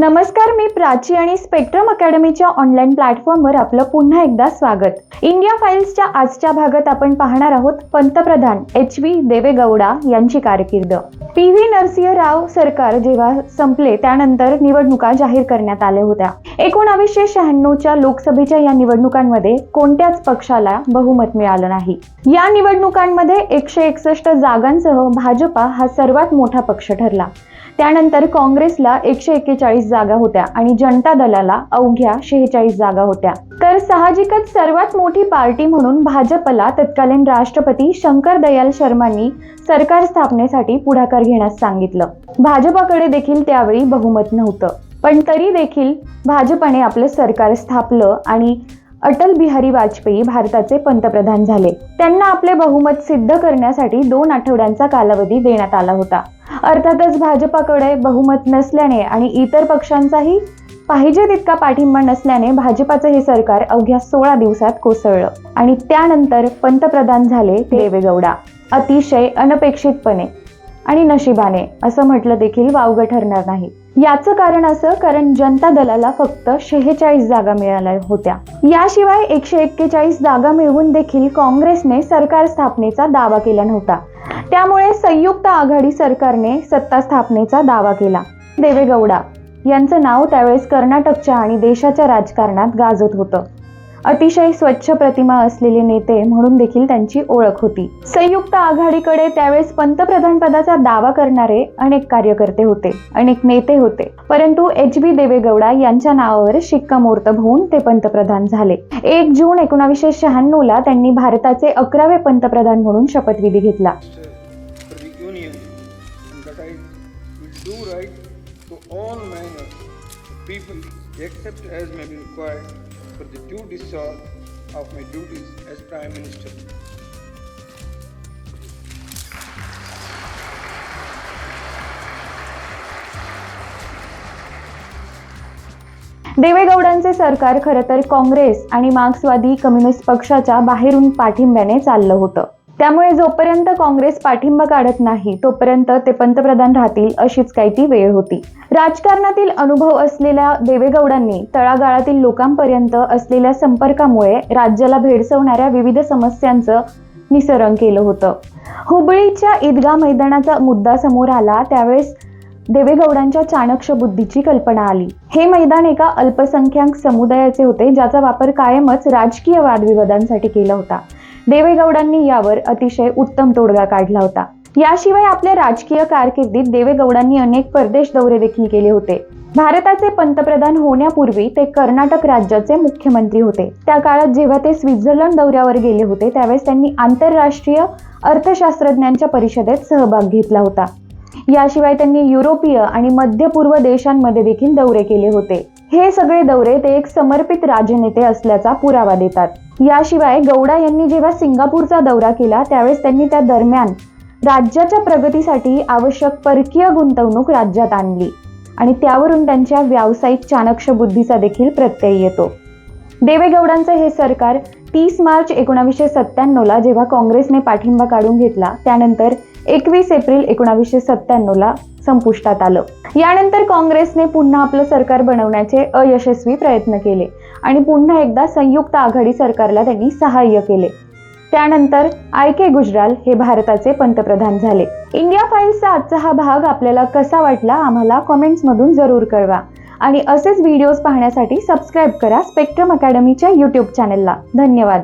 नमस्कार, मी प्राची आणि spectrum अकॅडमीच्या online प्लॅटफॉर्मवर आपलं पुन्हा एकदा स्वागत. इंडिया फाइल्सच्या आजच्या भागात आपण पाहणार आहोत पंतप्रधान एच.डी. देवेगौडा यांची कारकीर्द. पी.व्ही. नरसिंह राव सरकार जेव्हा संपले त्यानंतर निवडणुका जाहीर करण्यात आल्या होत्या. 1996च्या लोकसभेच्या या निवडणुकांमध्ये कोणत्याच पक्षाला बहुमत मिळालं नाही. या निवडणुकांमध्ये 161 जागांसह भाजपा हा सर्वात मोठा पक्ष ठरला. त्यानंतर काँग्रेसला 141 जागा होत्या आणि जनता दलाला अवघ्या 46 जागा होत्या. तर साहजिकच सर्वात मोठी पार्टी म्हणून भाजपला तत्कालीन राष्ट्रपती शंकर दयाल शर्मांनी सरकार स्थापनेसाठी पुढाकार घेण्यास सांगितलं. भाजपाकडे देखील त्यावेळी बहुमत नव्हतं, पण तरी देखील भाजपने आपलं सरकार स्थापलं आणि अटल बिहारी वाजपेयी भारताचे पंतप्रधान झाले. त्यांना आपले बहुमत सिद्ध करण्यासाठी 2 आठवड्यांचा कालावधी देण्यात आला होता. अर्थातच भाजपाकडे बहुमत नसल्याने आणि इतर पक्षांचाही पाहिजे तितका पाठिंबा नसल्याने भाजपाचं हे सरकार अवघ्या 16 दिवसात कोसळलं आणि त्यानंतर पंतप्रधान झाले देवेगौडा. अतिशय अनपेक्षितपणे आणि नशिबाने असं म्हटलं देखील वावगं ठरणार नाही. याचं कारण असं कारण जनता दलाला फक्त 46 जागा मिळाल्या होत्या. याशिवाय 141 जागा मिळवून देखील काँग्रेसने सरकार स्थापनेचा दावा केला नव्हता. त्यामुळे संयुक्त आघाडी सरकारने सत्ता स्थापनेचा दावा केला. देवेगौडा यांचं नाव त्यावेळेस कर्नाटकच्या आणि देशाच्या राजकारणात गाजत होतं. अतिशय स्वच्छ प्रतिमा असलेले नेते म्हणून देखील त्यांची ओळख होती. संयुक्त आघाडीकडे त्यावेळेस पंतप्रधान पदाचा दावा करणारे अनेक कार्यकर्ते होते, अनेक नेते होते, परंतु एच.डी. देवेगौडा यांच्या नावावर शिक्कामोर्तब होऊन ते पंतप्रधान झाले. 1 जून 1996ला त्यांनी भारताचे 11वे पंतप्रधान म्हणून शपथविधी घेतला. For the due discharge of my duties as Prime Minister. देवेगौडांचे सरकार खरं तर काँग्रेस आणि मार्क्सवादी कम्युनिस्ट पक्षाच्या बाहेरून पाठिंब्याने चाललं होतं. त्यामुळे जोपर्यंत काँग्रेस पाठिंबा काढत नाही तोपर्यंत ते पंतप्रधान राहतील अशीच काही ती वेळ होती. राजकारणातील अनुभव असलेल्या देवेगौडांनी तळागाळातील लोकांपर्यंत असलेल्या संपर्कामुळे राज्याला भेडसावणाऱ्या विविध समस्यांचं निसरण केलं होतं. हुबळीच्या ईदगाह मैदानाचा मुद्दा समोर आला त्यावेळेस देवेगौडांच्या चाणक्य बुद्धीची कल्पना आली. हे मैदान एका अल्पसंख्याक समुदायाचे होते ज्याचा वापर कायमच राजकीय वादविवादांसाठी केला होता. देवेगौडांनी यावर अतिशय उत्तम तोडगा काढला होता. याशिवाय आपल्या राजकीय कारकिर्दीत देवेगौडांनी अनेक परदेश दौरे देखील केले होते. भारताचे पंतप्रधान होण्यापूर्वी ते कर्नाटक राज्याचे मुख्यमंत्री होते. त्या काळात जेव्हा ते स्वित्झर्लंड दौऱ्यावर गेले होते त्यावेळेस त्यांनी आंतरराष्ट्रीय अर्थशास्त्रज्ञांच्या परिषदेत सहभाग घेतला होता. याशिवाय त्यांनी युरोपीय आणि मध्य पूर्व देशांमध्ये देखील दौरे केले होते. हे सगळे दौरे ते एक समर्पित राजनेते असल्याचा पुरावा देतात. याशिवाय गौडा यांनी जेव्हा सिंगापूरचा दौरा केला त्यावेळेस त्यांनी त्या दरम्यान राज्याच्या प्रगतीसाठी आवश्यक परकीय गुंतवणूक राज्यात आणली आणि त्यावरून त्यांच्या व्यावसायिक चाणक्य बुद्धीचा देखील प्रत्यय येतो. देवेगौडांचे हे सरकार 30 मार्च 1997ला जेव्हा काँग्रेसने पाठिंबा काढून घेतला त्यानंतर 21 एप्रिल 1997ला संपुष्टात आलं. यानंतर काँग्रेसने पुन्हा आपलं सरकार बनवण्याचे अयशस्वी प्रयत्न केले आणि पुन्हा एकदा संयुक्त आघाडी सरकारला त्यांनी सहाय्य केले. त्यानंतर आय.के. गुजराल हे भारताचे पंतप्रधान झाले. इंडिया फाइल्सचा आजचा हा भाग आपल्याला कसा वाटला आम्हाला कमेंट्समधून जरूर कळवा आणि असेच व्हिडिओज पाहण्यासाठी सबस्क्राईब करा स्पेक्ट्रम अकॅडमीच्या YouTube चॅनलला. धन्यवाद.